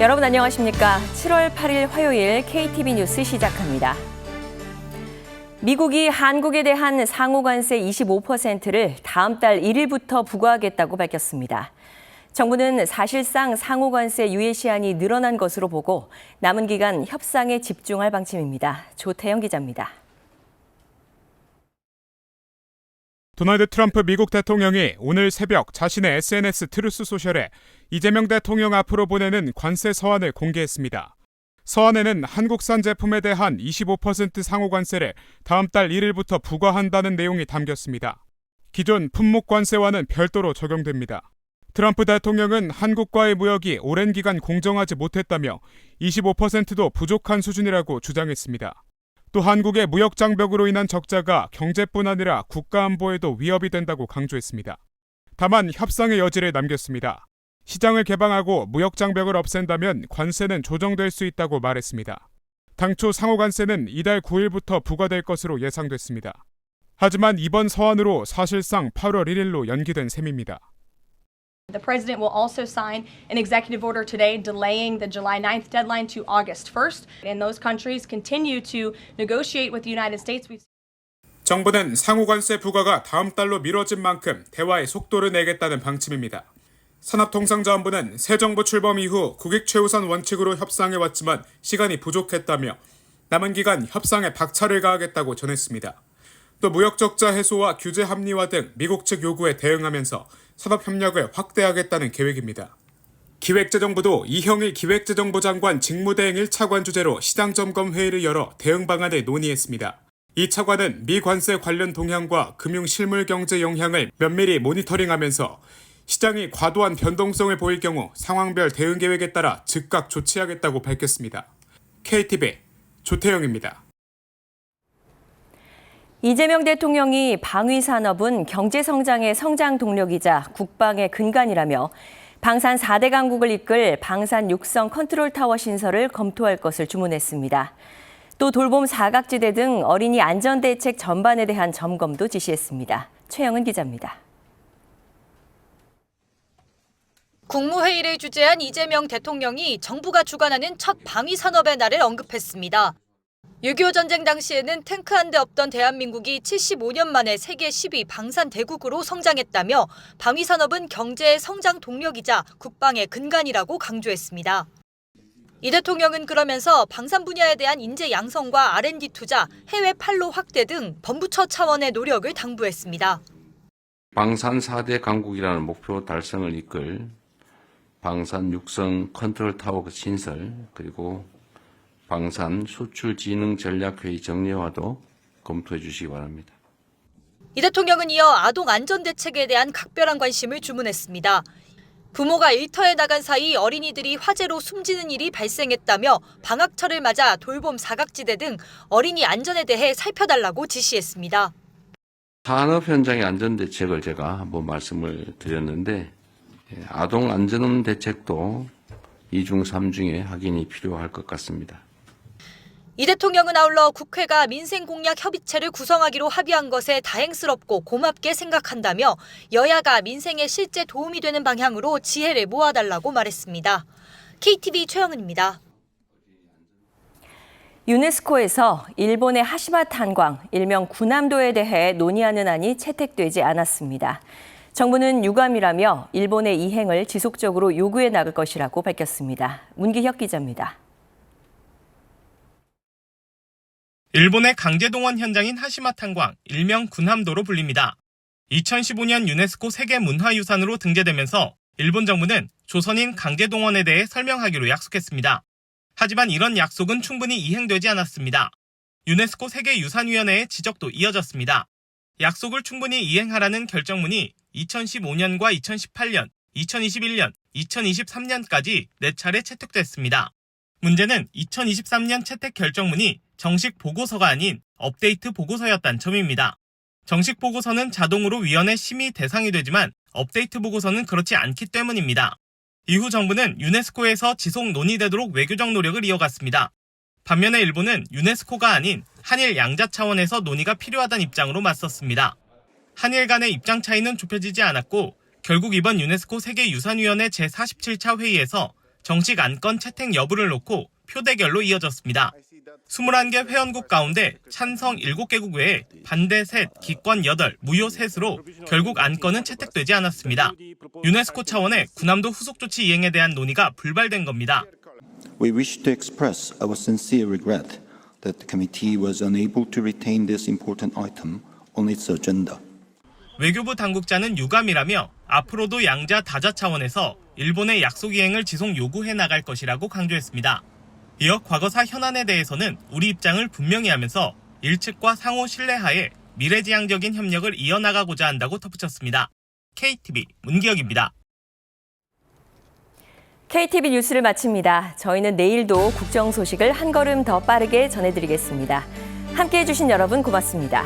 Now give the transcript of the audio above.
여러분 안녕하십니까? 7월 8일 화요일 KTV 뉴스 시작합니다. 미국이 한국에 대한 상호관세 25%를 다음 달 1일부터 부과하겠다고 밝혔습니다. 정부는 사실상 상호관세 유예 시한이 늘어난 것으로 보고 남은 기간 협상에 집중할 방침입니다. 조태영 기자입니다. 도널드 트럼프 미국 대통령이 오늘 새벽 자신의 SNS 트루스 소셜에 이재명 대통령 앞으로 보내는 관세 서한을 공개했습니다. 서한에는 한국산 제품에 대한 25% 상호관세를 다음 달 1일부터 부과한다는 내용이 담겼습니다. 기존 품목관세와는 별도로 적용됩니다. 트럼프 대통령은 한국과의 무역이 오랜 기간 공정하지 못했다며 25%도 부족한 수준이라고 주장했습니다. 또 한국의 무역 장벽으로 인한 적자가 경제뿐 아니라 국가 안보에도 위협이 된다고 강조했습니다. 다만 협상의 여지를 남겼습니다. 시장을 개방하고 무역 장벽을 없앤다면 관세는 조정될 수 있다고 말했습니다. 당초 상호관세는 이달 9일부터 부과될 것으로 예상됐습니다. 하지만 이번 서한으로 사실상 8월 1일로 연기된 셈입니다. The president will also sign an executive order today delaying the July 9th deadline to August 1st. And those countries continue to negotiate with the United States. 정부는 상호관세 부과가 다음 달로 미뤄진 만큼 대화의 속도를 내겠다는 방침입니다. 산업통상자원부는 새 정부 출범 이후 국익 최우선 원칙으로 협상해왔지만 시간이 부족했다며 남은 기간 협상에 박차를 가하겠다고 전했습니다. 또 무역 적자 해소와 규제 합리화 등 미국 측 요구에 대응하면서 산업협력을 확대하겠다는 계획입니다. 기획재정부도 이형일 기획재정부 장관 직무대행 1차관 주재로 시장점검회의를 열어 대응 방안을 논의했습니다. 이 차관은 미관세 관련 동향과 금융실물경제 영향을 면밀히 모니터링하면서 시장이 과도한 변동성을 보일 경우 상황별 대응 계획에 따라 즉각 조치하겠다고 밝혔습니다. KTV 조태영입니다. 이재명 대통령이 방위산업은 경제성장의 성장 동력이자 국방의 근간이라며 방산 4대 강국을 이끌 방산 육성 컨트롤타워 신설을 검토할 것을 주문했습니다. 또 돌봄 사각지대 등 어린이 안전대책 전반에 대한 점검도 지시했습니다. 최영은 기자입니다. 국무회의를 주재한 이재명 대통령이 정부가 주관하는 첫 방위산업의 날을 언급했습니다. 6.25 전쟁 당시에는 탱크 한 대 없던 대한민국이 75년 만에 세계 10위 방산 대국으로 성장했다며 방위산업은 경제의 성장 동력이자 국방의 근간이라고 강조했습니다. 이 대통령은 그러면서 방산 분야에 대한 인재 양성과 R&D 투자, 해외 판로 확대 등 범부처 차원의 노력을 당부했습니다. 방산 4대 강국이라는 목표 달성을 이끌 방산 육성 컨트롤 타워 신설, 그리고 방산 수출 진흥 전략회의 정례화도 검토해 주시기 바랍니다. 이 대통령은 이어 아동 안전 대책에 대한 각별한 관심을 주문했습니다. 부모가 일터에 나간 사이 어린이들이 화재로 숨지는 일이 발생했다며 방학철을 맞아 돌봄 사각지대 등 어린이 안전에 대해 살펴달라고 지시했습니다. 산업 현장의 안전 대책을 제가 한번 말씀을 드렸는데 아동 안전 대책도 2중 3중에 확인이 필요할 것 같습니다. 이 대통령은 아울러 국회가 민생공약협의체를 구성하기로 합의한 것에 다행스럽고 고맙게 생각한다며 여야가 민생에 실제 도움이 되는 방향으로 지혜를 모아달라고 말했습니다. KTV 최영은입니다. 유네스코에서 일본의 하시마 탄광, 일명 군함도에 대해 논의하는 안이 채택되지 않았습니다. 정부는 유감이라며 일본의 이행을 지속적으로 요구해 나갈 것이라고 밝혔습니다. 문기혁 기자입니다. 일본의 강제동원 현장인 하시마 탄광, 일명 군함도로 불립니다. 2015년 유네스코 세계문화유산으로 등재되면서 일본 정부는 조선인 강제동원에 대해 설명하기로 약속했습니다. 하지만 이런 약속은 충분히 이행되지 않았습니다. 유네스코 세계유산위원회의 지적도 이어졌습니다. 약속을 충분히 이행하라는 결정문이 2015년과 2018년, 2021년, 2023년까지 4차례 채택됐습니다. 문제는 2023년 채택 결정문이 정식 보고서가 아닌 업데이트 보고서였다는 점입니다. 정식 보고서는 자동으로 위원회 심의 대상이 되지만 업데이트 보고서는 그렇지 않기 때문입니다. 이후 정부는 유네스코에서 지속 논의되도록 외교적 노력을 이어갔습니다. 반면에 일본은 유네스코가 아닌 한일 양자 차원에서 논의가 필요하다는 입장으로 맞섰습니다. 한일 간의 입장 차이는 좁혀지지 않았고 결국 이번 유네스코 세계유산위원회 제47차 회의에서 정식 안건 채택 여부를 놓고 표대결로 이어졌습니다. 21개 회원국 가운데 찬성 7개국 외에 반대 3, 기권 8, 무효 3으로 결국 안건은 채택되지 않았습니다. 유네스코 차원의 군함도 후속 조치 이행에 대한 논의가 불발된 겁니다. We wish to express our sincere regret that the committee was unable to retain this important item on its agenda. 외교부 당국자는 유감이라며 앞으로도 양자 다자 차원에서 일본의 약속 이행을 지속 요구해 나갈 것이라고 강조했습니다. 이어 과거사 현안에 대해서는 우리 입장을 분명히 하면서 일측과 상호 신뢰하에 미래지향적인 협력을 이어나가고자 한다고 덧붙였습니다. KTV 문기혁입니다. KTV 뉴스를 마칩니다. 저희는 내일도 국정 소식을 한 걸음 더 빠르게 전해드리겠습니다. 함께해 주신 여러분 고맙습니다.